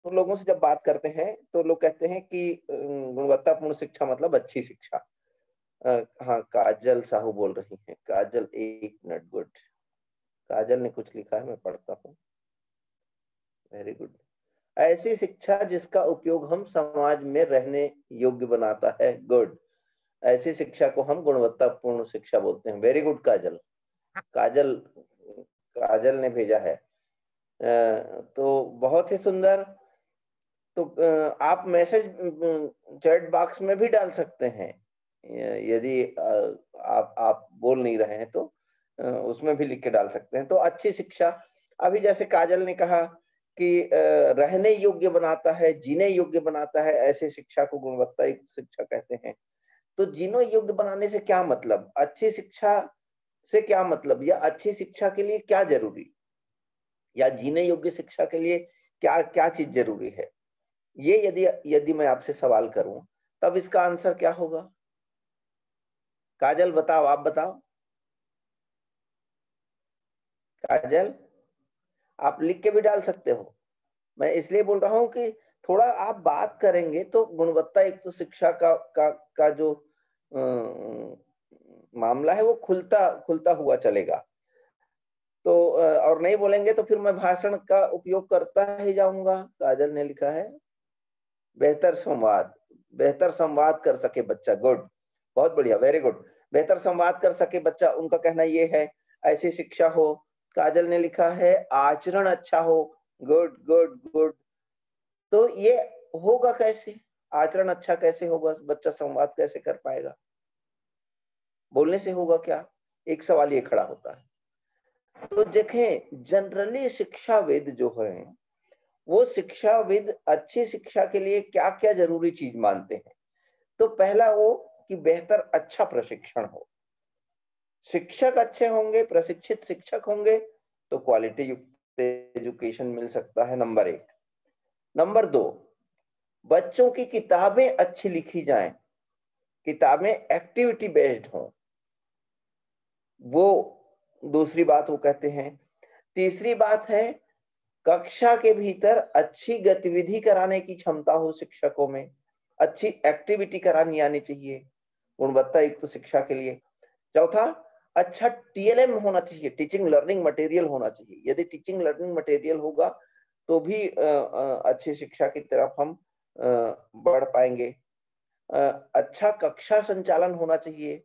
तो लोगों से जब बात करते हैं तो लोग कहते हैं कि गुणवत्तापूर्ण शिक्षा मतलब अच्छी शिक्षा। हाँ, काजल साहू बोल रही हैं। काजल, एक मिनट, गुड। काजल ने कुछ लिखा है, मैं पढ़ता हूँ। Very good. ऐसी शिक्षा जिसका उपयोग हम समाज में रहने योग्य बनाता है। गुड। ऐसी शिक्षा को हम गुणवत्तापूर्ण शिक्षा बोलते हैं। वेरी गुड काजल। काजल काजल ने भेजा है। तो बहुत ही सुंदर। तो आप मैसेज चैट बॉक्स में भी डाल सकते हैं, यदि आप बोल नहीं रहे हैं तो उसमें भी लिख के डाल सकते हैं। तो अच्छी शिक्षा, अभी जैसे काजल ने कहा कि रहने योग्य बनाता है, जीने योग्य बनाता है, ऐसे शिक्षा को गुणवत्तायुक्त शिक्षा कहते हैं। तो जीने योग्य बनाने से क्या मतलब, अच्छी शिक्षा से क्या मतलब, या अच्छी शिक्षा के लिए क्या जरूरी, या जीने योग्य शिक्षा के लिए क्या क्या चीज जरूरी है, ये यदि यदि मैं आपसे सवाल करूं तब इसका आंसर क्या होगा? काजल बताओ, आप बताओ। काजल, आप लिख के भी डाल सकते हो। मैं इसलिए बोल रहा हूं कि थोड़ा आप बात करेंगे तो गुणवत्ता युक्त तो शिक्षा का जो मामला है वो खुलता खुलता हुआ चलेगा। तो और नहीं बोलेंगे तो फिर मैं भाषण का उपयोग करता ही जाऊंगा। काजल ने लिखा है बेहतर संवाद, बेहतर संवाद कर सके बच्चा। गुड, बहुत बढ़िया, वेरी गुड। बेहतर संवाद कर सके बच्चा, उनका कहना ये है ऐसी शिक्षा हो। काजल ने लिखा है आचरण अच्छा हो। Good good good. तो ये होगा कैसे? आचरण अच्छा कैसे होगा? बच्चा संवाद कैसे कर पाएगा? बोलने से होगा क्या? एक सवाल ये खड़ा होता है। तो देखें, जनरली शिक्षाविद जो है वो शिक्षाविद अच्छी शिक्षा के लिए क्या क्या जरूरी चीज मानते हैं। तो पहला वो कि बेहतर अच्छा प्रशिक्षण हो। शिक्षक अच्छे होंगे, प्रशिक्षित शिक्षक होंगे तो क्वालिटी युक्त एजुकेशन मिल सकता है, नंबर एक। नंबर दो, बच्चों की किताबें अच्छी लिखी जाएं, किताबें एक्टिविटी बेस्ड हों, वो दूसरी बात वो कहते हैं। तीसरी बात है कक्षा के भीतर अच्छी गतिविधि कराने की क्षमता हो शिक्षकों में, अच्छी एक्टिविटी करानी आनी चाहिए गुणवत्ता युक्त शिक्षा के लिए। चौथा, अच्छा टीएलएम होना चाहिए, टीचिंग लर्निंग मटेरियल होना चाहिए। यदि टीचिंग लर्निंग मटेरियल होगा तो भी अच्छी शिक्षा की तरफ हम बढ़ पाएंगे। अच्छा कक्षा संचालन होना चाहिए,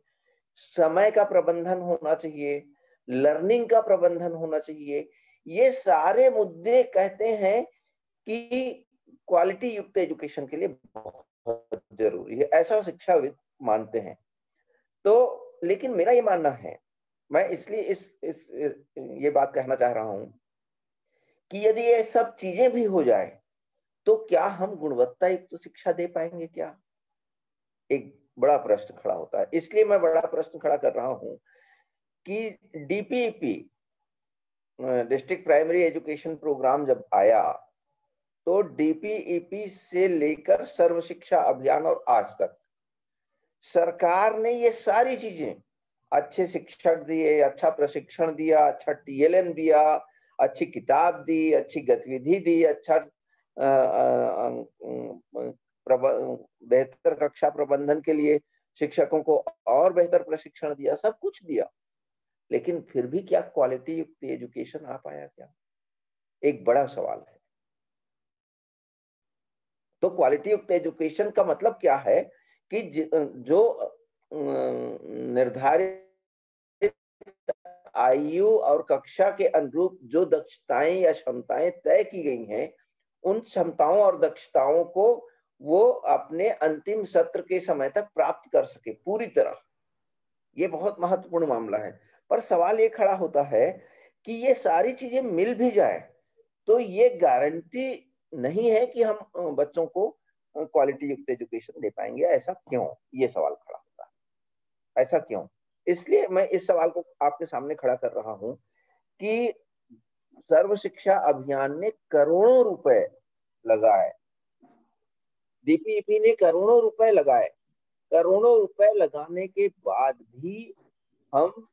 समय का प्रबंधन होना चाहिए, लर्निंग का प्रबंधन होना चाहिए। ये सारे मुद्दे कहते हैं कि क्वालिटी युक्त एजुकेशन के लिए बहुत जरूरी है, ऐसा शिक्षाविद मानते हैं। तो लेकिन मेरा ये मानना है, मैं इसलिए इस ये बात कहना चाह रहा हूं कि यदि ये सब चीजें भी हो जाए तो क्या हम गुणवत्ता युक्त शिक्षा दे पाएंगे क्या? एक बड़ा प्रश्न खड़ा होता है। इसलिए मैं बड़ा प्रश्न खड़ा कर रहा हूं कि DPEP, district primary education programme जब आया तो डीपीईपी से लेकर सर्व शिक्षा अभियान और आज तक सरकार ने ये सारी चीजें, अच्छे शिक्षक दिए, अच्छा प्रशिक्षण दिया, अच्छा टीएलएम दिया, अच्छी किताब दी, अच्छी गतिविधि दी, अच्छा बेहतर कक्षा प्रबंधन के लिए शिक्षकों को और बेहतर प्रशिक्षण दिया, सब कुछ दिया। लेकिन फिर भी क्या क्वालिटी युक्त एजुकेशन आ पाया क्या? एक बड़ा सवाल है। तो क्वालिटी युक्त एजुकेशन का मतलब क्या है कि जो निर्धारित आयु और कक्षा के अनुरूप जो दक्षताएं या क्षमताएं तय की गई हैं, उन क्षमताओं और दक्षताओं को वो अपने अंतिम सत्र के समय तक प्राप्त कर सके पूरी तरह। ये बहुत महत्वपूर्ण मामला है। पर सवाल ये खड़ा होता है कि ये सारी चीजें मिल भी जाए तो ये गारंटी नहीं है कि हम बच्चों को क्वालिटी युक्त एजुकेशन दे पाएंगे। ऐसा क्यों? ये सवाल खड़ा होता है, ऐसा क्यों? इसलिए मैं इस सवाल को आपके सामने खड़ा कर रहा हूं कि सर्व शिक्षा अभियान ने करोड़ों रुपए लगाए, डीपीईपी ने करोड़ों रुपए लगाए, करोड़ों रुपए लगाने के बाद भी हम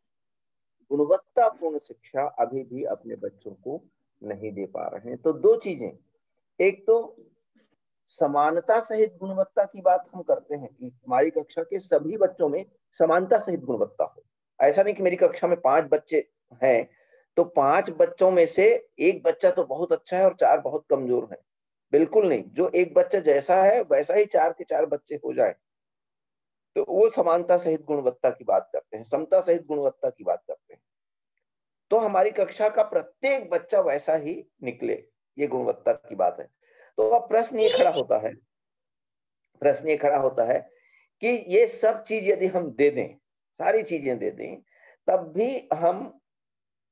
गुणवत्तापूर्ण शिक्षा अभी भी अपने बच्चों को नहीं दे पा रहे हैं। तो दो चीजें, एक तो समानता सहित गुणवत्ता की बात हम करते हैं कि हमारी कक्षा के सभी बच्चों में समानता सहित गुणवत्ता हो। ऐसा नहीं कि मेरी कक्षा में 5 बच्चे हैं तो 5 बच्चों में से एक बच्चा तो बहुत अच्छा है और 4 बहुत कमजोर हैं। बिल्कुल नहीं, जो एक बच्चा जैसा है वैसा ही 4 के 4 बच्चे हो जाए तो वो समानता सहित गुणवत्ता की बात करते हैं, समता सहित गुणवत्ता की बात करते हैं। तो हमारी कक्षा का प्रत्येक बच्चा वैसा ही निकले, ये गुणवत्ता की बात है। तो अब प्रश्न ये खड़ा होता है, प्रश्न ये खड़ा होता है कि ये सब चीज यदि हम दे दें, सारी चीजें दे दें, तब भी हम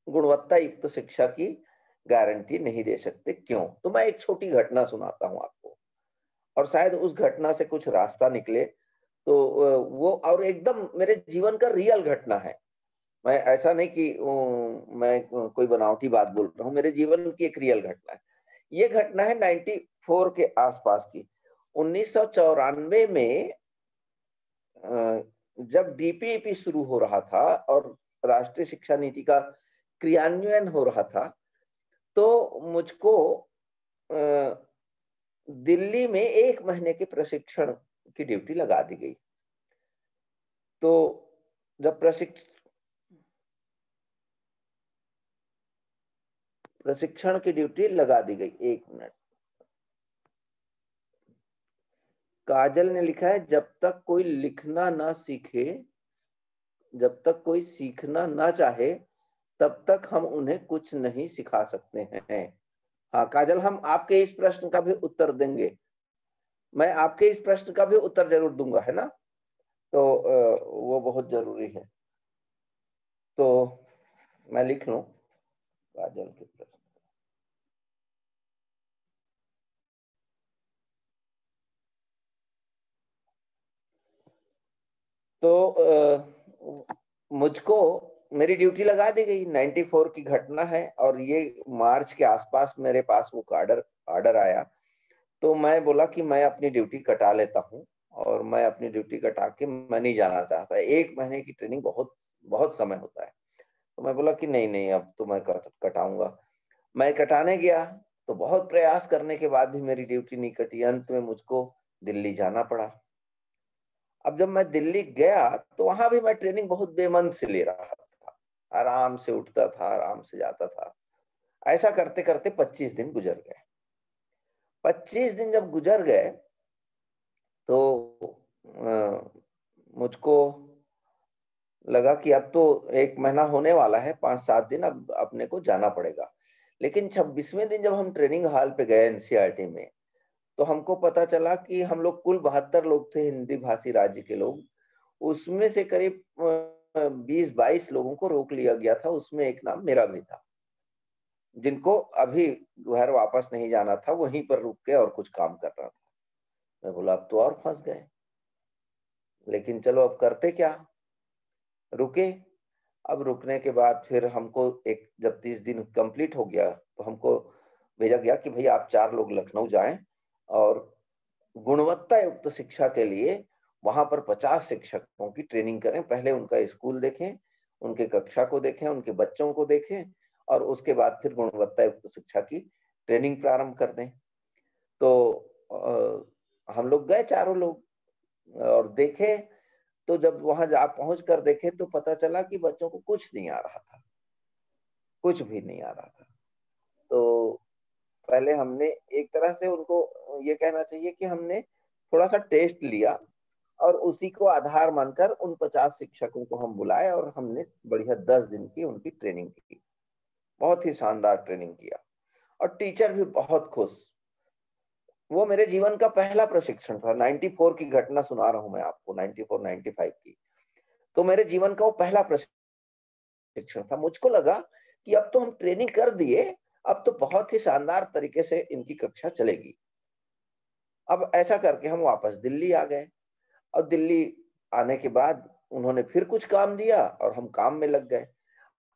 गुणवत्ता युक्त शिक्षा की गारंटी नहीं दे सकते। क्यों? तो मैं एक छोटी घटना सुनाता हूं आपको और शायद उस घटना से कुछ रास्ता निकले। तो वो और एकदम मेरे जीवन का रियल घटना है। मैं ऐसा नहीं कि मैं कोई बनावटी बात बोल रहा हूँ, मेरे जीवन की एक रियल घटना है। ये घटना है 94 के आसपास की। 1994 में जब डीपीईपी शुरू हो रहा था और राष्ट्रीय शिक्षा नीति का क्रियान्वयन हो रहा था, तो मुझको दिल्ली में 1 महीने के प्रशिक्षण की ड्यूटी लगा दी गई। तो जब प्रशिक्षण की ड्यूटी लगा दी गई, 1 मिनट, काजल ने लिखा है जब तक कोई लिखना ना सीखे, जब तक कोई सीखना ना चाहे, तब तक हम उन्हें कुछ नहीं सिखा सकते हैं। हाँ काजल, हम आपके इस प्रश्न का भी उत्तर देंगे, मैं आपके इस प्रश्न का भी उत्तर जरूर दूंगा, है ना? तो वो बहुत जरूरी है। तो मैं लिख लूं काजल के प्रश्न। तो मुझको मेरी ड्यूटी लगा दी गई, 94 की घटना है और ये मार्च के आसपास मेरे पास वो ऑर्डर आया। तो मैं बोला कि मैं अपनी ड्यूटी कटा लेता हूँ और मैं अपनी ड्यूटी कटा के मैं नहीं जाना चाहता। 1 महीने की ट्रेनिंग बहुत बहुत समय होता है। तो मैं बोला कि नहीं नहीं, अब तो मैं कटाऊंगा। मैं कटाने गया तो बहुत प्रयास करने के बाद भी मेरी ड्यूटी नहीं कटी। अंत में मुझको दिल्ली जाना पड़ा। अब जब मैं दिल्ली गया तो वहां भी मैं ट्रेनिंग बहुत बेमन से ले रहा था, आराम से उठता था, आराम से जाता था। ऐसा करते करते 25 दिन गुजर गए। 25 दिन जब गुजर गए तो मुझको लगा कि अब तो 1 महीना होने वाला है, 5-7 दिन अब अपने को जाना पड़ेगा। लेकिन 26वें दिन जब हम ट्रेनिंग हॉल पे गए एनसीईआरटी में, तो हमको पता चला कि हम लोग कुल 72 लोग थे, हिंदी भाषी राज्य के लोग। उसमें से करीब 20-22 लोगों को रोक लिया गया था, उसमें एक नाम मेरा भी था, जिनको अभी घर वापस नहीं जाना था, वहीं पर रुक के और कुछ काम कर रहा था। मैं बोला अब तो और फंस गए, लेकिन चलो अब करते क्या, रुके। अब रुकने के बाद फिर हमको एक जब 30 दिन कंप्लीट हो गया तो हमको भेजा गया कि भाई आप 4 लोग लखनऊ जाएं और गुणवत्ता युक्त शिक्षा के लिए वहां पर 50 शिक्षकों की ट्रेनिंग करें। पहले उनका स्कूल देखें, उनके कक्षा को देखें, उनके बच्चों को देखें और उसके बाद फिर गुणवत्ता युक्त शिक्षा की ट्रेनिंग प्रारंभ कर दें। तो हम लोग गए चारों लोग और देखे। तो जब वहां जा पहुंच कर देखे तो पता चला कि बच्चों को कुछ नहीं आ रहा था, कुछ भी नहीं आ रहा था। तो पहले हमने एक तरह से उनको ये कहना चाहिए कि हमने थोड़ा सा टेस्ट लिया और उसी को आधार मानकर उन 50 शिक्षकों को हम बुलाए और हमने बढ़िया 10 दिन की उनकी ट्रेनिंग की। बहुत ही शानदार ट्रेनिंग किया और टीचर भी बहुत खुश। वो मेरे जीवन का पहला प्रशिक्षण था। 94 की घटना सुना रहा हूं मैं आपको, 94-95 की। तो मेरे जीवन का वो पहला प्रशिक्षण था। मुझको लगा कि अब तो हम ट्रेनिंग कर दिए, अब तो बहुत ही शानदार तरीके से इनकी कक्षा चलेगी। अब ऐसा करके हम वापस दिल्ली आ गए और दिल्ली आने के बाद उन्होंने फिर कुछ काम दिया और हम काम में लग गए।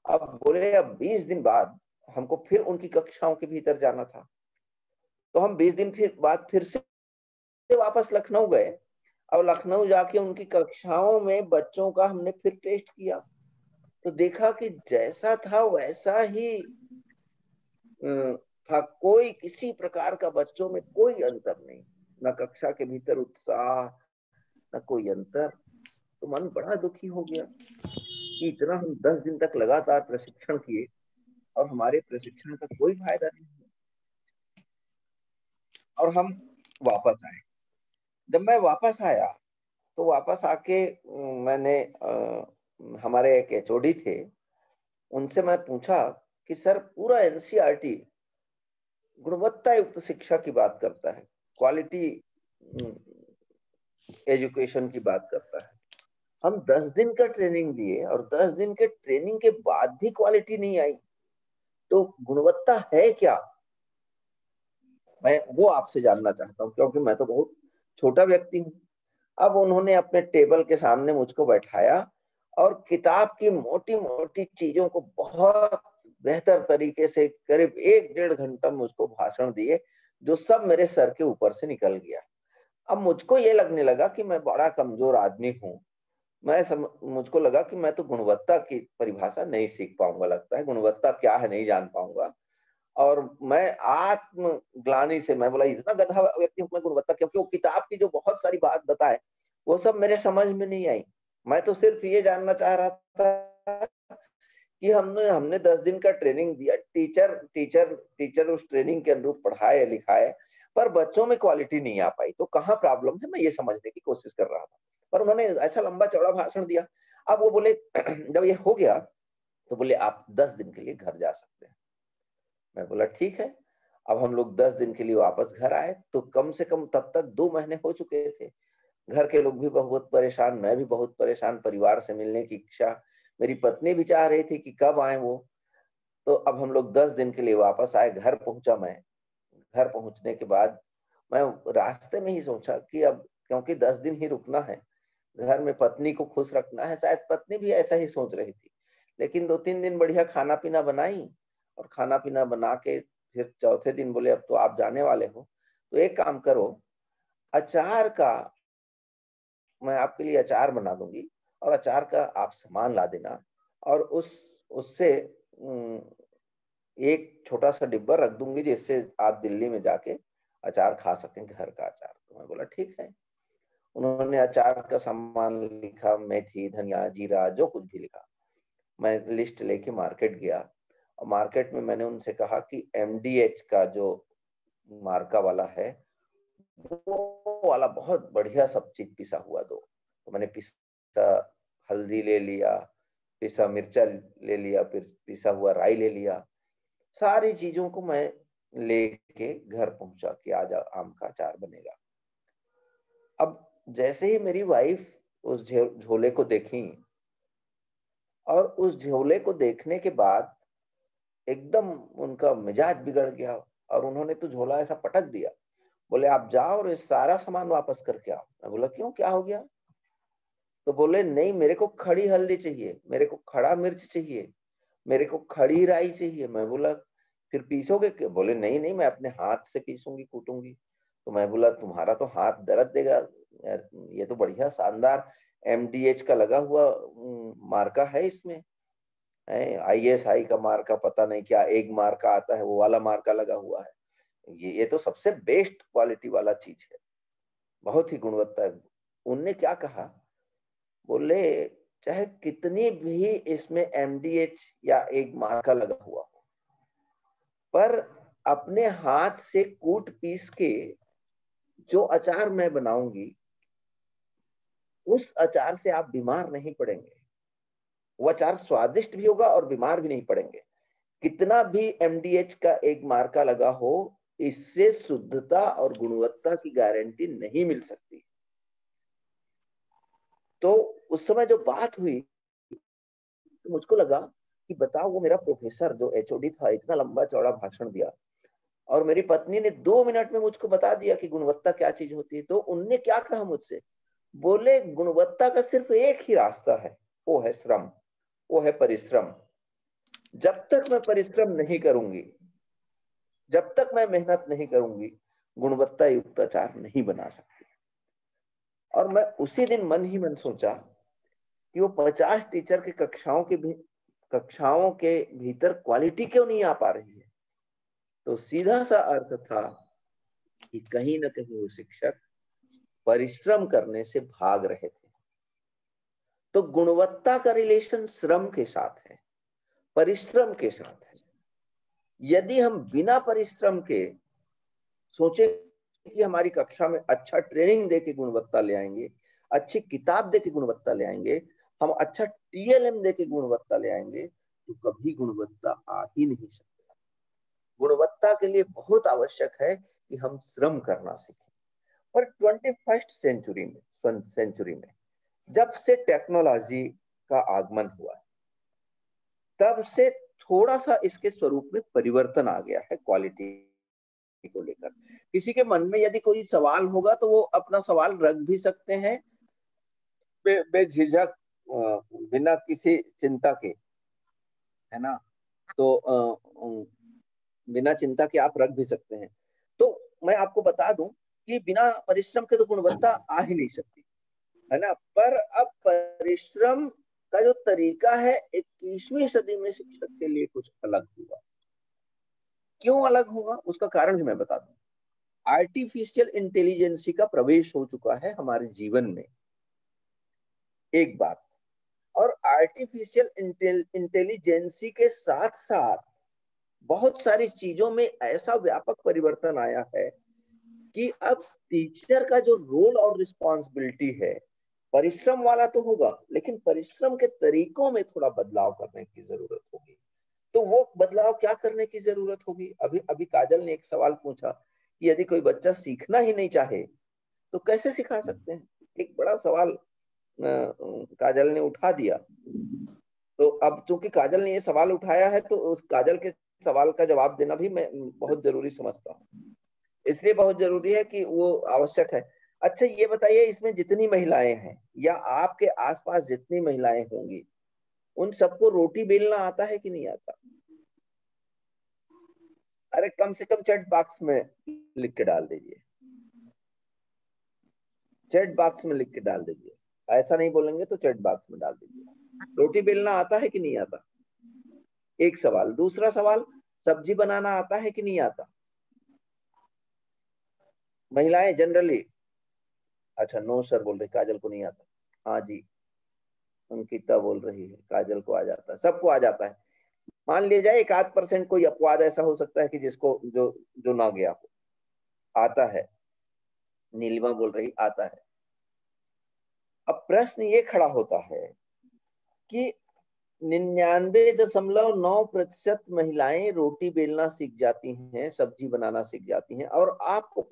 अब बोले अब 20 दिन बाद हमको फिर उनकी कक्षाओं के भीतर जाना था। तो हम 20 दिन फिर बाद फिर से वापस लखनऊ गए और लखनऊ जाके उनकी कक्षाओं में बच्चों का हमने फिर टेस्ट किया। तो देखा कि जैसा था वैसा ही था, कोई किसी प्रकार का बच्चों में कोई अंतर नहीं, न कक्षा के भीतर उत्साह, न कोई अंतर। तो मन बड़ा दुखी हो गया कि इतना हम 10 दिन तक लगातार प्रशिक्षण किए और हमारे प्रशिक्षण का कोई फायदा नहीं। और हम वापस आए। जब मैं वापस आया तो वापस आके मैंने हमारे एक एचओडी थे, उनसे मैं पूछा कि सर पूरा एनसीईआरटी गुणवत्ता युक्त शिक्षा की बात करता है, क्वालिटी एजुकेशन की बात करता है, हम 10 दिन का ट्रेनिंग दिए और 10 दिन के ट्रेनिंग के बाद भी क्वालिटी नहीं आई, तो गुणवत्ता है क्या? मैं वो आपसे जानना चाहता हूँ, क्योंकि मैं तो बहुत छोटा व्यक्ति हूँ। अब उन्होंने अपने टेबल के सामने मुझको बैठाया और किताब की मोटी मोटी चीजों को बहुत बेहतर तरीके से करीब 1-1.5 घंटा मुझको भाषण दिए, जो सब मेरे सर के ऊपर से निकल गया। अब मुझको ये लगने लगा कि मैं बड़ा कमजोर आदमी हूँ। मुझको लगा कि मैं तो गुणवत्ता की परिभाषा नहीं सीख पाऊंगा, लगता है गुणवत्ता क्या है नहीं जान पाऊंगा। और मैं आत्म ग्लानि से मैं बोला इतना गधा व्यक्ति हूं मैं गुणवत्ता, क्योंकि वो किताब की जो बहुत सारी बात बताए वो सब मेरे समझ में नहीं आई। मैं तो सिर्फ ये जानना चाह रहा था कि हमने हमने 10 दिन का ट्रेनिंग दिया, टीचर टीचर टीचर उस ट्रेनिंग के अनुरूप पढ़ाए लिखाए, पर बच्चों में क्वालिटी नहीं आ पाई, तो कहाँ प्रॉब्लम है, मैं ये समझने की कोशिश कर रहा था। पर उन्होंने ऐसा लंबा चौड़ा भाषण दिया। अब वो बोले जब ये हो गया तो बोले आप 10 दिन के लिए घर जा सकते हैं। मैं बोला ठीक है। अब हम लोग 10 दिन के लिए वापस घर आए, तो कम से कम तब तक 2 महीने हो चुके थे। घर के लोग भी बहुत परेशान, मैं भी बहुत परेशान, परिवार से मिलने की इच्छा, मेरी पत्नी भी चाह रही थी कि कब आए वो। तो अब हम लोग 10 दिन के लिए वापस आए, घर पहुंचा मैं। घर पहुंचने के बाद मैं रास्ते में ही सोचा कि अब क्योंकि 10 दिन ही रुकना है, घर में पत्नी को खुश रखना है, शायद पत्नी भी ऐसा ही सोच रही थी। लेकिन 2-3 दिन बढ़िया खाना पीना बनाई, और खाना पीना बना के फिर चौथे दिन बोले अब तो आप जाने वाले हो, तो एक काम करो, अचार का मैं आपके लिए अचार बना दूंगी और अचार का आप सामान ला देना, और उससे एक छोटा सा डिब्बा रख दूंगी जिससे आप दिल्ली में जाके अचार खा सकें, घर का अचार। तो मैं बोला ठीक है। उन्होंने अचार का सामान लिखा, मेथी धनिया जीरा जो कुछ भी लिखा। मैं लिस्ट लेके मार्केट गया, और मार्केट में मैंने उनसे कहा कि एमडीएच का जो मार्का वाला है वो वाला बहुत बढ़िया सब चीज पिसा हुआ दो। तो मैंने पिसा हल्दी ले लिया, पिसा मिर्चा ले लिया, फिर पिसा हुआ राई ले लिया, सारी चीजों को मैं लेके घर पहुंचा कि आज आम का अचार बनेगा। अब जैसे ही मेरी वाइफ उस झोले को देखी, और उस झोले को देखने के बाद एकदम उनका मिजाज बिगड़ गया, और उन्होंने तो झोला ऐसा पटक दिया। बोले आप जाओ और ये सारा सामान वापस करके आओ। मैं बोला क्यों, क्या हो गया? तो बोले नहीं, मेरे को खड़ी हल्दी चाहिए, मेरे को खड़ा मिर्च चाहिए, मेरे को खड़ी राई चाहिए। मैं बोला फिर पीसोगे क्या? बोले नहीं नहीं, मैं अपने हाथ से पीसूंगी कूटूंगी। तो मैं बोला तुम्हारा तो हाथ दर्द देगा यार, ये तो बढ़िया शानदार एमडीएच का लगा हुआ मार्का है इसमें, आईएसआई का मार्का, पता नहीं क्या एक मार्का आता है वो वाला मार्का लगा हुआ है, ये तो सबसे बेस्ट क्वालिटी वाला चीज है, बहुत ही गुणवत्ता है। उनने क्या कहा, बोले चाहे कितनी भी इसमें एमडीएच या एक मार्का लगा हुआ हो, पर अपने हाथ से कूट पीस के जो अचार मैं बनाऊंगी उस अचार से आप बीमार नहीं पड़ेंगे। वो अचार स्वादिष्ट भी होगा और बीमार भी नहीं पड़ेंगे। कितना भी एमडीएच का एक मार्का लगा हो, इससे शुद्धता और गुणवत्ता की गारंटी नहीं मिल सकती। तो उस समय जो बात हुई तो मुझको लगा कि बताओ, वो मेरा प्रोफेसर जो एचओडी था इतना लंबा चौड़ा भाषण दिया, और मेरी पत्नी ने 2 मिनट में मुझको बता दिया कि गुणवत्ता क्या चीज होती है। तो उनने क्या कहा मुझसे, बोले गुणवत्ता का सिर्फ एक ही रास्ता है, वो है श्रम, वो है परिश्रम। जब तक मैं परिश्रम नहीं करूंगी, जब तक मैं मेहनत नहीं करूंगी, गुणवत्ता युक्त अचार नहीं बना सकती। और मैं उसी दिन मन ही मन सोचा कि वो 50 टीचर के कक्षाओं के भीतर क्वालिटी क्यों नहीं आ पा रही है। तो सीधा सा अर्थ था कि कहीं ना कहीं वो शिक्षक परिश्रम करने से भाग रहे थे। तो गुणवत्ता का रिलेशन श्रम के साथ है, परिश्रम के साथ है। यदि हम बिना परिश्रम के सोचे कि हमारी कक्षा में अच्छा ट्रेनिंग देके गुणवत्ता ले आएंगे, अच्छी किताब देके गुणवत्ता ले आएंगे, हम अच्छा टीएलएम देके गुणवत्ता ले आएंगे, तो कभी गुणवत्ता आ ही नहीं सकती। गुणवत्ता के लिए बहुत आवश्यक है कि हम श्रम करना सीखें। पर 21st सेंचुरी में जब से टेक्नोलॉजी का आगमन हुआ तब से थोड़ा सा इसके स्वरूप में परिवर्तन आ गया है क्वालिटी को लेकर। किसी के मन में यदि कोई सवाल होगा तो वो अपना सवाल रख भी सकते हैं बेझिझक, बिना किसी चिंता के, है ना। तो बिना चिंता के आप रख भी सकते हैं। तो मैं आपको बता दूं कि बिना परिश्रम के तो गुणवत्ता आ ही नहीं सकती, है ना। पर अब परिश्रम का जो तरीका है 21वीं सदी में शिक्षक के लिए कुछ अलग होगा। क्यों अलग होगा उसका कारण भी मैं बता दूं। आर्टिफिशियल इंटेलिजेंसी का प्रवेश हो चुका है हमारे जीवन में, एक बात। और आर्टिफिशियल इंटेलिजेंसी के साथ साथ बहुत सारी चीजों में ऐसा व्यापक परिवर्तन आया है कि अब टीचर का जो रोल और रिस्पॉन्सिबिलिटी है, परिश्रम वाला तो होगा, लेकिन परिश्रम के तरीकों में थोड़ा बदलाव करने की जरूरत होगी। तो वो बदलाव क्या करने की जरूरत होगी? अभी अभी काजल ने एक सवाल पूछा कि यदि कोई बच्चा सीखना ही नहीं चाहे तो कैसे सिखा सकते हैं? एक बड़ा सवाल काजल ने उठा दिया। तो अब चूंकि काजल ने ये सवाल उठाया है तो उस काजल के सवाल का जवाब देना भी मैं बहुत जरूरी समझता हूँ। इसलिए बहुत जरूरी है कि वो आवश्यक है। अच्छा ये बताइए, इसमें जितनी महिलाएं हैं या आपके आसपास जितनी महिलाएं होंगी, उन सबको रोटी बेलना आता है कि नहीं आता? अरे कम से कम चैट बॉक्स में लिख के डाल दीजिए, चैट बॉक्स में लिख के डाल दीजिए। ऐसा नहीं बोलेंगे तो चैट बॉक्स में डाल दीजिए। रोटी बेलना आता है कि नहीं आता? एक सवाल। दूसरा सवाल, सब्जी बनाना आता है कि नहीं आता? महिलाएं जनरली, अच्छा नो सर बोल रही, काजल को नहीं आता। हाँ जी, अंकिता बोल रही है काजल को आ जाता है, सबको आ जाता है। मान लिया जाए 1-8% कोई अपवाद ऐसा हो सकता है कि जिसको जो जो ना गया हो, आता है। नीलिमा बोल रही आता है। अब प्रश्न ये खड़ा होता है कि 99.9% महिलाएं रोटी बेलना सीख जाती हैं, सब्जी बनाना सीख जाती हैं। और आपको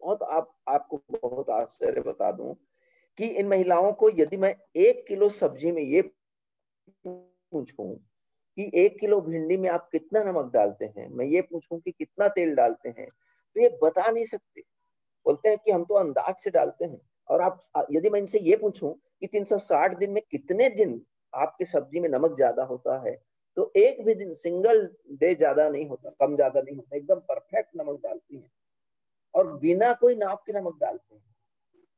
बहुत आश्चर्य बता दूं कि इन महिलाओं को यदि मैं 1 किलो सब्जी में ये पूछूं कि 1 किलो भिंडी में आप कितना नमक डालते हैं, मैं ये पूछूं कि कितना तेल डालते हैं, तो ये बता नहीं सकते। बोलते हैं कि हम तो अंदाज से डालते हैं। और आप यदि मैं इनसे ये पूछूं कि 360 दिन में कितने दिन आपके सब्जी में नमक ज्यादा होता है, तो एक भी दिन, सिंगल डे ज्यादा नहीं होता, कम ज्यादा नहीं होता, एकदम परफेक्ट नमक डालती है। और बिना कोई नाप के नमक डालते हैं।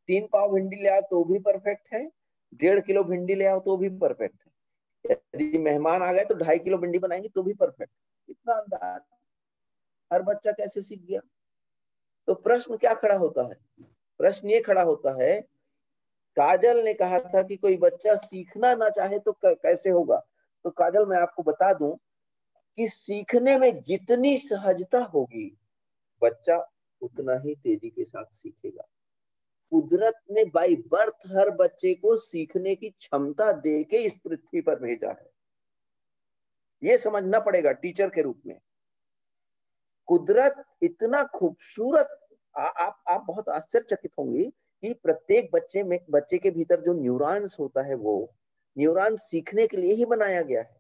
3 पाव भिंडी ले आओ तो भी परफेक्ट है, 1.5 किलो भिंडी ले आओ तो भी परफेक्ट है। यदि मेहमान आ गए तो 2.5 किलो भिंडी बनाएंगे तो भी परफेक्ट। इतना अंदाज हर बच्चा कैसे सीख गया? तो प्रश्न क्या खड़ा होता है? प्रश्न ये खड़ा होता है, काजल ने कहा था कि कोई बच्चा सीखना ना चाहे तो कैसे होगा? तो काजल मैं आपको बता दूं कि सीखने में जितनी सहजता होगी, बच्चा उतना ही तेजी के साथ सीखेगा। कुदरत ने बाई बर्थ हर बच्चे को सीखने की क्षमता दे के इस पृथ्वी पर भेजा है। ये समझना पड़ेगा टीचर के रूप में। कुदरत इतना खूबसूरत, आप बहुत आश्चर्यचकित होंगी कि प्रत्येक बच्चे के भीतर जो न्यूरॉन्स होता है, वो न्यूरॉन्स सीखने के लिए ही बनाया गया है।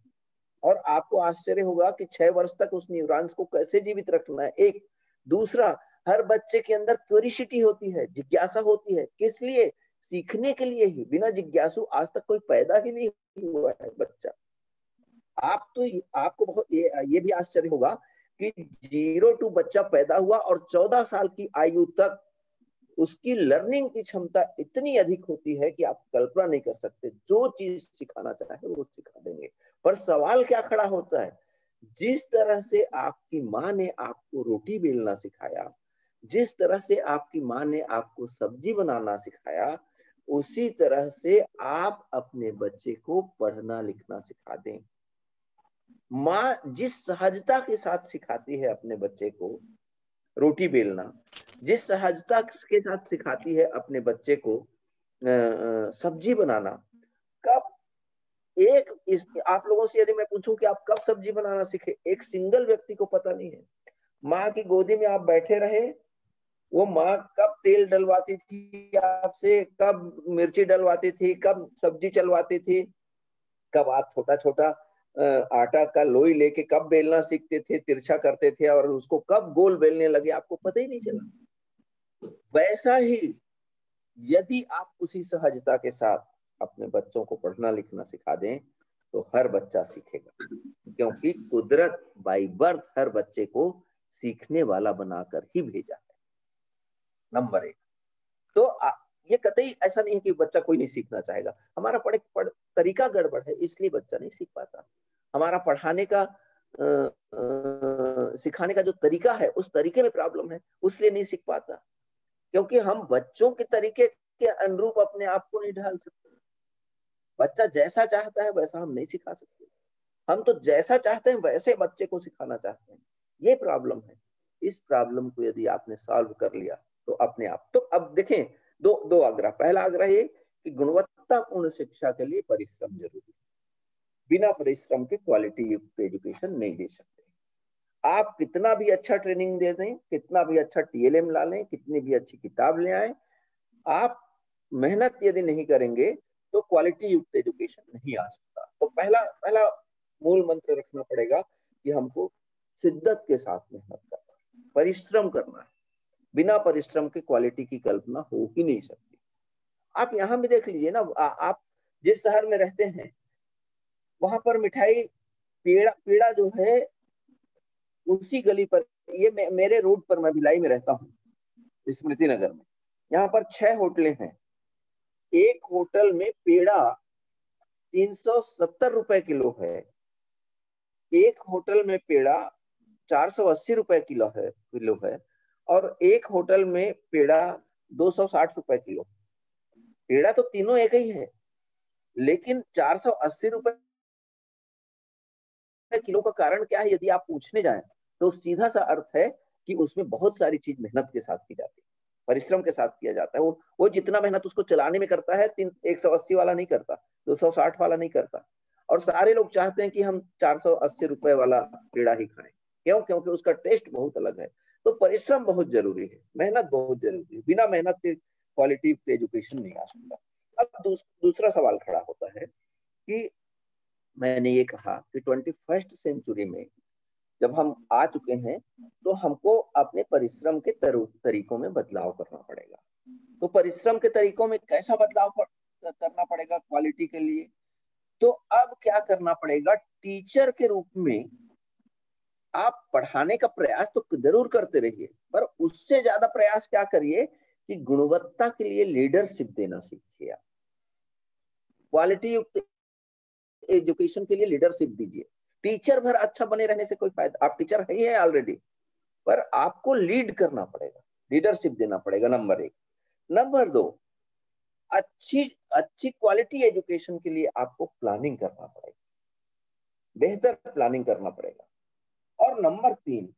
और आपको आश्चर्य होगा कि 6 वर्ष तक उस न्यूरॉन्स को कैसे जीवित रखना है। एक दूसरा, हर बच्चे के अंदर क्यूरियोसिटी होती है, जिज्ञासा होती है। किस लिए? सीखने के लिए ही। बिना जिज्ञासु आज तक कोई पैदा ही नहीं हुआ है बच्चा। आपको बहुत ये भी आश्चर्य होगा कि 0 to बच्चा पैदा हुआ और 14 साल की आयु तक उसकी लर्निंग की क्षमता इतनी अधिक होती है कि आप कल्पना नहीं कर सकते। जो चीज सिखाना चाहे वो सिखा देंगे। पर सवाल क्या खड़ा होता है, जिस तरह से आपकी माँ ने आपको रोटी बेलना सिखाया, जिस तरह से आपकी माँ ने आपको सब्जी बनाना सिखाया, उसी तरह से आप अपने बच्चे को पढ़ना लिखना सिखा दें। माँ जिस सहजता के साथ सिखाती है अपने बच्चे को रोटी बेलना, जिस सहजता के साथ सिखाती है अपने बच्चे को सब्जी बनाना, कब आप लोगों से यदि मैं पूछूं कि आप कब सब्जी बनाना सीखे, एक सिंगल व्यक्ति को पता नहीं है। माँ की गोदी में आप बैठे रहे, वो माँ कब तेल डलवाती थी आपसे, कब मिर्ची डलवाती थी, कब सब्जी चलवाती थी, कब आप छोटा छोटा आटा का लोई लेके कब बेलना सीखते थे, तिरछा करते थे और उसको कब गोल बेलने लगे, आपको पता ही नहीं चला। वैसा ही यदि आप उसी सहजता के साथ अपने बच्चों को पढ़ना लिखना सिखा दें तो हर बच्चा सीखेगा, क्योंकि कुदरत बाई बर्थ हर बच्चे को सीखने वाला बनाकर ही भेजा है। नंबर 1। तो ये कतई ऐसा नहीं है कि बच्चा कोई नहीं सीखना चाहेगा, हमारा तरीका गड़बड़ है इसलिए बच्चा नहीं सीख पाता। हमारा पढ़ाने का सिखाने का जो तरीका है उस तरीके में प्रॉब्लम है, उसलिए नहीं सीख पाता, क्योंकि हम बच्चों के तरीके के अनुरूप अपने आप को नहीं ढाल सकते। बच्चा जैसा चाहता है वैसा हम नहीं सिखा सकते, हम तो जैसा चाहते हैं वैसे बच्चे को सिखाना चाहते हैं, ये प्रॉब्लम है। इस प्रॉब्लम को यदि आपने सॉल्व कर लिया तो अपने आप, तो अब देखें दो आग्रह। पहला आग्रह ये कि गुणवत्तापूर्ण शिक्षा के लिए परिश्रम जरूरी है, बिना परिश्रम के क्वालिटी युक्त एजुकेशन नहीं दे सकते। आप कितना भी अच्छा ट्रेनिंग दे दें, कितना भी अच्छा टीएलएम ला लें, कितनी भी अच्छी किताब ले आए, आप मेहनत यदि नहीं करेंगे तो क्वालिटी युक्त एजुकेशन नहीं आ सकता। तो पहला मूल मंत्र रखना पड़ेगा कि हमको शिद्दत के साथ मेहनत करना है, परिश्रम करना है। बिना परिश्रम के क्वालिटी की कल्पना हो ही नहीं सकती। आप यहाँ भी देख लीजिए ना, आप जिस शहर में रहते हैं वहां पर मिठाई पेड़ा जो है उसी गली पर, ये मेरे रोड पर, मैं भिलाई में रहता हूँ स्मृति नगर में, यहाँ पर 6 होटलें हैं। एक होटल में पेड़ा 370 रुपए किलो है, एक होटल में पेड़ा 480 रुपए किलो है और एक होटल में पेड़ा 260 रुपए किलो। पेड़ा तो तीनों एक ही है, लेकिन 480 रुपए किलो का कारण क्या है यदि आप पूछने जाएं तो सीधा सा अर्थ है कि उसमें बहुत सारी चीज मेहनत के साथ की जाती है, परिश्रम के साथ किया जाता है। वो जितना मेहनत उसको चलाने में करता है 180 वाला नहीं करता, 260 वाला नहीं करता। और सारे लोग चाहते हैं कि हम 480 रुपए वाला पेड़ा ही खाएं। क्यों? क्योंकि उसका टेस्ट बहुत अलग है। तो परिश्रम बहुत जरूरी है, मेहनत बहुत जरूरी है, बिना मेहनत के क्वालिटी एजुकेशन नहीं आ सकता। अब दूसरा सवाल खड़ा होता है कि मैंने ये कहा कि 21st सेंचुरी में जब हम आ चुके हैं तो हमको अपने परिश्रम के तरीकों में बदलाव करना पड़ेगा। तो परिश्रम के तरीकों में कैसा बदलाव करना पड़ेगा क्वालिटी के लिए? तो अब क्या करना पड़ेगा, टीचर के रूप में आप पढ़ाने का प्रयास तो जरूर करते रहिए, पर उससे ज्यादा प्रयास क्या करिए कि गुणवत्ता के लिए लीडरशिप देना सीखिए। क्वालिटी युक्त एजुकेशन के लिए लीडरशिप दीजिए। टीचर भर अच्छा बने रहने से कोई फायदा, आप टीचर है ही है ऑलरेडी, पर आपको लीड करना पड़ेगा, लीडरशिप देना पड़ेगा। नंबर 1। नंबर 2, अच्छी अच्छी क्वालिटी एजुकेशन के लिए आपको प्लानिंग करना पड़ेगा, बेहतर प्लानिंग करना पड़ेगा। और नंबर 3,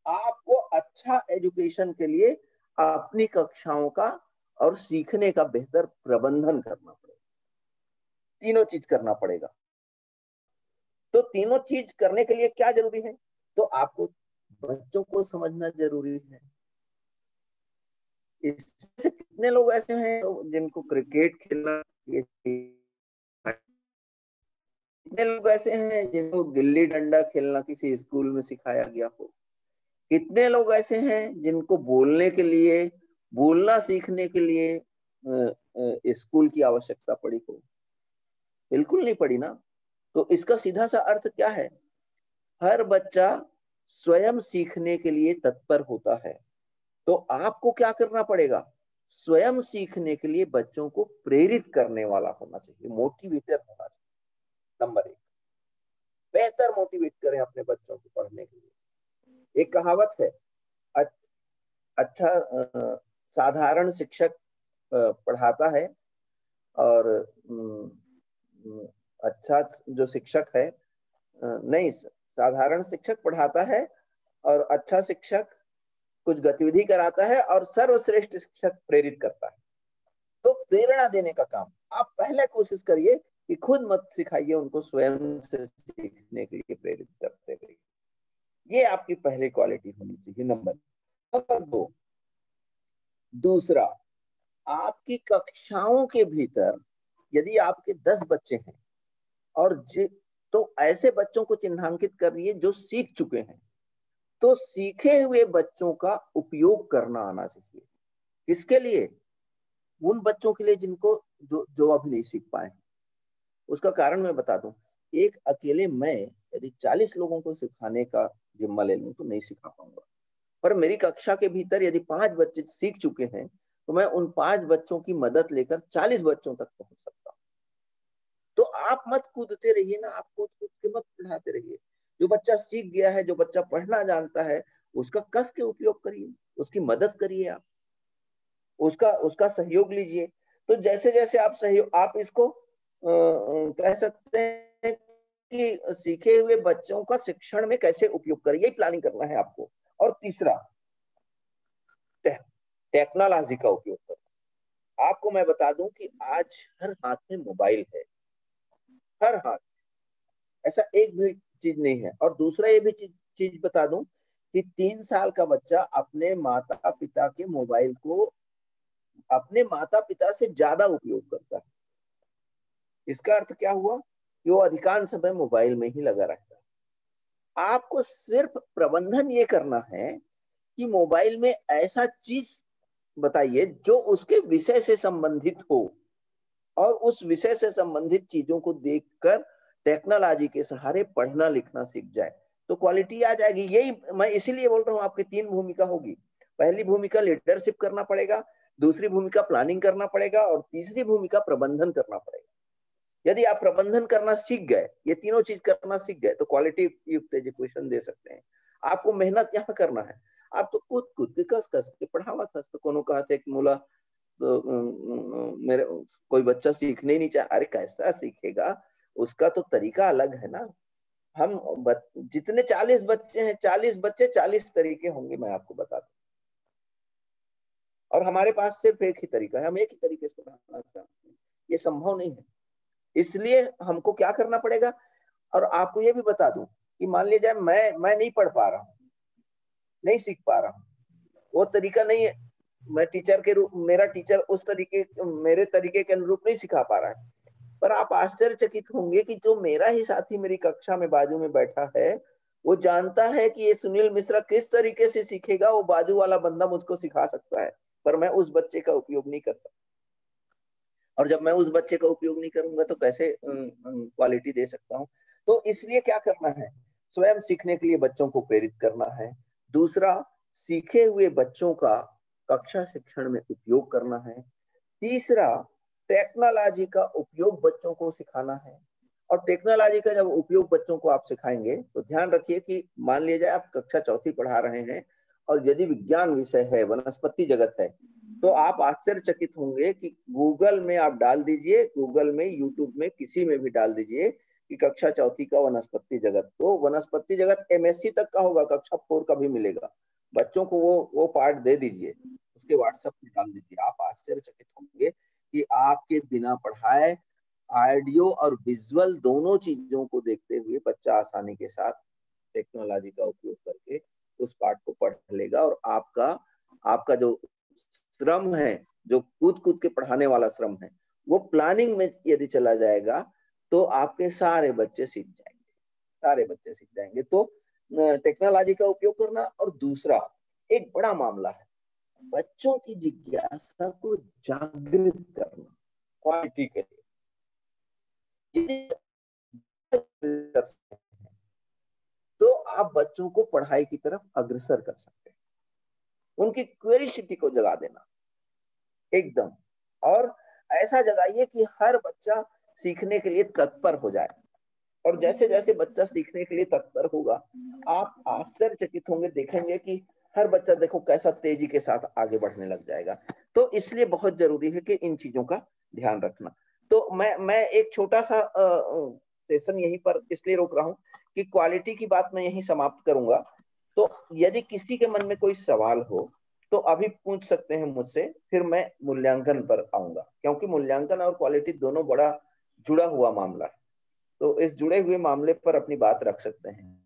आपको अच्छा एजुकेशन के लिए अपनी कक्षाओं का और सीखने का बेहतर प्रबंधन करना पड़ेगा। तीनों चीज करना पड़ेगा। तो तीनों चीज करने के लिए क्या जरूरी है? तो आपको बच्चों को समझना जरूरी है। इससे कितने लोग ऐसे हैं जिनको क्रिकेट खेलना, कितने लोग ऐसे हैं जिनको गिल्ली डंडा खेलना किसी स्कूल में सिखाया गया हो, कितने लोग ऐसे हैं जिनको बोलने के लिए, बोलना सीखने के लिए स्कूल की आवश्यकता पड़ी हो? बिल्कुल नहीं पड़ी ना। तो इसका सीधा सा अर्थ क्या है? हर बच्चा स्वयं सीखने के लिए तत्पर होता है। तो आपको क्या करना पड़ेगा? स्वयं सीखने के लिए बच्चों को प्रेरित करने वाला होना चाहिए, मोटिवेटर होना चाहिए। नंबर 1। बेहतर मोटिवेट करें अपने बच्चों को पढ़ने के लिए। एक कहावत है, अच्छा साधारण शिक्षक पढ़ाता है और अच्छा जो शिक्षक है नहीं, साधारण शिक्षक पढ़ाता है और अच्छा शिक्षक कुछ गतिविधि कराता है और सर्वश्रेष्ठ शिक्षक प्रेरित करता है। तो प्रेरणा देने का काम आप पहले कोशिश करिए कि खुद मत सिखाइए उनको, स्वयं से सीखने के लिए प्रेरित करते रहिए। ये आपकी पहली क्वालिटी होनी चाहिए। नंबर 2, दूसरा, आपकी कक्षाओं के भीतर यदि आपके 10 बच्चे हैं और तो ऐसे बच्चों को चिन्हांकित करिए जो सीख चुके हैं। तो सीखे हुए बच्चों का उपयोग करना आना चाहिए। किसके लिए? उन बच्चों के लिए जिनको जो अभी नहीं सीख पाए। उसका कारण मैं बता दूं, एक अकेले मैं यदि 40 लोगों को सिखाने का जिम्मा ले लूं तो नहीं सिखा पाऊंगा। पर मेरी कक्षा के भीतर यदि 5 बच्चे सीख चुके हैं तो मैं उन 5 बच्चों की मदद लेकर 40 बच्चों तक पहुंच सकता हूं। तो आप मत कूदते रहिए ना, आप कूद कूद के मत पढ़ाते रहिए। जो बच्चा सीख गया है, जो बच्चा पढ़ना जानता है, उसका कस के उपयोग करिए, उसकी मदद करिए, आप उसका उसका सहयोग लीजिए। तो जैसे जैसे आप सहयोग, आप इसको कह सकते हैं कि सीखे हुए बच्चों का शिक्षण में कैसे उपयोग करें, यही प्लानिंग करना है आपको। और तीसरा, टेक्नोलॉजी का उपयोग करना। आपको मैं बता दूं कि आज हर हाथ में मोबाइल है, हर हाथ, ऐसा एक भी चीज नहीं है। और दूसरा ये भी चीज बता दूं कि 3 साल का बच्चा अपने माता पिता के मोबाइल को अपने माता पिता से ज्यादा उपयोग करता है। इसका अर्थ क्या हुआ कि वो अधिकांश समय मोबाइल में ही लगा रहता है। आपको सिर्फ प्रबंधन ये करना है कि मोबाइल में ऐसा चीज बताइए जो उसके विषय से संबंधित हो, और उस विषय से संबंधित चीजों को देखकर टेक्नोलॉजी के सहारे पढ़ना लिखना सीख जाए, तो क्वालिटी आ जाएगी। यही मैं इसीलिए बोल रहा हूँ, आपकी 3 भूमिका होगी। पहली भूमिका लीडरशिप करना पड़ेगा, दूसरी भूमिका प्लानिंग करना पड़ेगा, और तीसरी भूमिका प्रबंधन करना पड़ेगा। यदि आप प्रबंधन करना सीख गए, ये तीनों चीज करना सीख गए, तो क्वालिटी युक्त एजुकेशन दे सकते हैं। आपको मेहनत यहाँ करना है। आप तो कूद कूद के कस कस के पढ़ावा था, तो कोनो कहते कि मोला तो मेरे कोई बच्चा सीखने ही नहीं चाहे। अरे कैसा सीखेगा, उसका तो तरीका अलग है ना। हम जितने 40 बच्चे हैं, 40 बच्चे 40 तरीके होंगे, मैं आपको बता दूं। और हमारे पास सिर्फ एक ही तरीका है, हम एक ही तरीके से पढ़ाना चाहते हैं, ये संभव नहीं है। इसलिए हमको क्या करना पड़ेगा। और आपको ये भी बता दूं कि मान लीजिए मैं नहीं पढ़ पा रहा हूँ, नहीं सीख पा रहा हूँ, वो तरीका नहीं है, मैं टीचर के रूप, मेरा टीचर उस तरीके, मेरे तरीके के अनुरूप नहीं सिखा पा रहा है। पर आप आश्चर्यचकित होंगे कि जो मेरा ही साथी मेरी कक्षा में बाजू में बैठा है, वो जानता है कि ये सुनील मिश्रा किस तरीके से सीखेगा, वो बाजू वाला बंदा मुझको सिखा सकता है, पर मैं उस बच्चे का उपयोग नहीं करता। और जब मैं उस बच्चे का उपयोग नहीं करूंगा तो कैसे क्वालिटी दे सकता हूँ। तो इसलिए क्या करना है, स्वयं सीखने के लिए बच्चों को प्रेरित करना है। दूसरा, सीखे हुए बच्चों का कक्षा शिक्षण में उपयोग करना है। तीसरा, टेक्नोलॉजी का उपयोग बच्चों को सिखाना है। और टेक्नोलॉजी का जब उपयोग बच्चों को आप सिखाएंगे तो ध्यान रखिए कि मान लीजिए आप कक्षा 4 पढ़ा रहे हैं और यदि विज्ञान विषय है, वनस्पति जगत है, तो आप आश्चर्यचकित होंगे कि गूगल में आप डाल दीजिए, गूगल में, यूट्यूब में, किसी में भी डाल दीजिए कि कक्षा 4 का वनस्पति जगत, तो वनस्पति जगत MSc तक का होगा, कक्षा 4 का भी मिलेगा। बच्चों को वो पार्ट दे दीजिए, उसके व्हाट्सएप में डाल दीजिए। आप आश्चर्यचकित होंगे कि आपके बिना पढ़ाए ऑडियो और विजुअल दोनों चीजों को देखते हुए बच्चा आसानी के साथ टेक्नोलॉजी का उपयोग करके उस पाठ को पढ़ लेगा। और आपका जो श्रम है, जो कूद कूद के पढ़ाने वाला श्रम है, वो प्लानिंग में यदि चला जाएगा तो आपके सारे बच्चे सीख जाएंगे, सारे बच्चे सीख जाएंगे। तो टेक्नोलॉजी का उपयोग करना। और दूसरा एक बड़ा मामला है, बच्चों की जिज्ञासा को जागृत करना क्वालिटी के लिए। तो आप बच्चों को पढ़ाई की तरफ अग्रसर कर सकते हैं, उनकी क्यूरियोसिटी को जगा देना एकदम, और ऐसा जगाइए कि हर बच्चा सीखने के लिए तत्पर हो जाए। और जैसे जैसे बच्चा सीखने के लिए तत्पर होगा, आप आश्चर्यचकित होंगे, देखेंगे कि हर बच्चा देखो कैसा तेजी के साथ आगे बढ़ने लग जाएगा। तो इसलिए बहुत जरूरी है कि इन चीजों का ध्यान रखना। तो मैं एक छोटा सा सेशन यहीं पर इसलिए रोक रहा हूँ कि क्वालिटी की बात मैं यहीं समाप्त करूंगा। तो यदि किसी के मन में कोई सवाल हो तो अभी पूछ सकते हैं मुझसे, फिर मैं मूल्यांकन पर आऊंगा, क्योंकि मूल्यांकन और क्वालिटी दोनों बड़ा जुड़ा हुआ मामला है। तो इस जुड़े हुए मामले पर अपनी बात रख सकते हैं।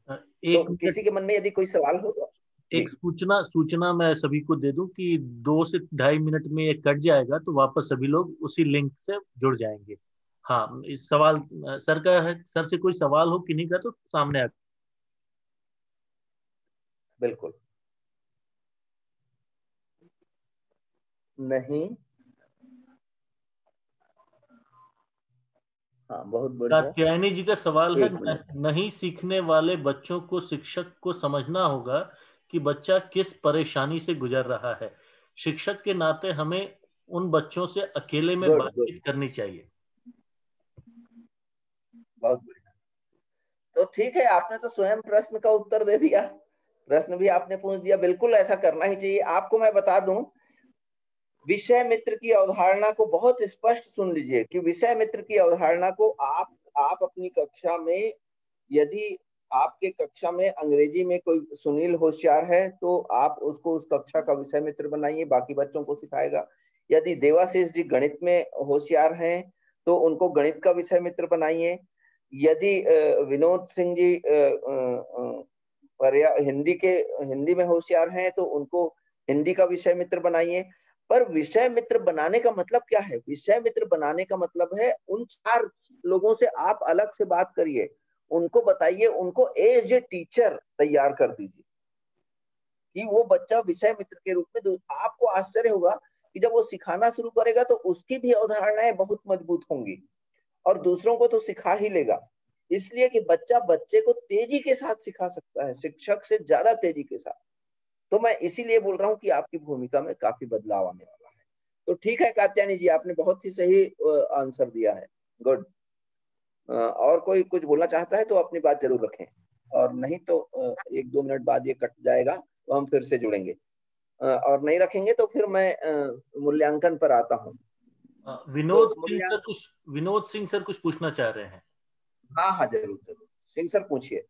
तो एक किसी मिनट, के मन में यदि कोई सवाल हो तो जी। एक सूचना सूचना मैं सभी को दे दूं कि 2 से ढाई मिनट में ये कट जाएगा, तो वापस सभी लोग उसी लिंक से जुड़ जाएंगे। हाँ, इस सवाल सर का है, सर से कोई सवाल हो किन्हीं का तो सामने आ। बिल्कुल नहीं। हाँ बहुत बढ़िया। कात्यायनी जी का सवाल है, एक मिनट। नहीं सीखने वाले बच्चों को शिक्षक को समझना होगा कि बच्चा किस परेशानी से गुजर रहा है। शिक्षक के नाते हमें उन बच्चों से अकेले में गुड गुड, बातचीत करनी चाहिए। बहुत बढ़िया। तो ठीक है, आपने तो स्वयं प्रश्न का उत्तर दे दिया, प्रश्न भी आपने पूछ दिया। बिल्कुल ऐसा करना ही चाहिए। आपको मैं बता दूं, विषय मित्र की अवधारणा को बहुत स्पष्ट सुन लीजिए कि विषय मित्र की अवधारणा को आप अपनी कक्षा में, यदि आपके कक्षा में अंग्रेजी में कोई सुनील होशियार है तो आप उसको उस कक्षा का विषय मित्र बनाइए, बाकी बच्चों को सिखाएगा। यदि देवाशीष जी गणित में होशियार हैं तो उनको गणित का विषय मित्र बनाइए। यदि विनोद सिंह जी हिंदी में होशियार हैं तो उनको हिंदी का विषय मित्र बनाइए। पर विषय मित्र बनाने का मतलब क्या है? विषय मित्र बनाने का मतलब है उन 4 लोगों से आप अलग से बात करिए, उनको बताइए, उनको एज ए टीचर तैयार कर दीजिए कि वो बच्चा विषय मित्र के रूप में। आपको आश्चर्य होगा कि जब वो सिखाना शुरू करेगा तो उसकी भी अवधारणाएं बहुत मजबूत होंगी और दूसरों को तो सिखा ही लेगा। इसलिए कि बच्चा बच्चे को तेजी के साथ सिखा सकता है, शिक्षक से ज्यादा तेजी के साथ। तो मैं इसीलिए बोल रहा हूँ कि आपकी भूमिका में काफी बदलाव आने वाला है। तो ठीक है कात्यायनी जी, आपने बहुत ही सही आंसर दिया है। गुड। और कोई कुछ बोलना चाहता है तो अपनी बात जरूर रखें, और नहीं तो 1-2 मिनट बाद ये कट जाएगा तो हम फिर से जुड़ेंगे। और नहीं रखेंगे तो फिर मैं मूल्यांकन पर आता हूँ। तो मूल्यांकन, विनोद सिंह सर कुछ पूछना चाह रहे हैं। हाँ हाँ जरूर जरूर, सिंह सर पूछिए।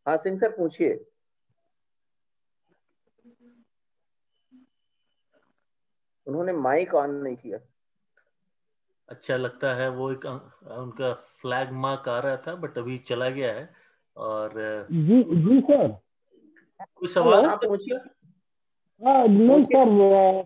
हाँ सिंह सर पूछिए। उन्होंने माइक ऑन नहीं किया। अच्छा, लगता है वो एक उनका फ्लैग मार्क आ रहा था बट अभी चला गया है। और जी जी सर। कोई हेलो। सवाल हाँ है पूछिए सर? हाँ नहीं पूछिए। सर,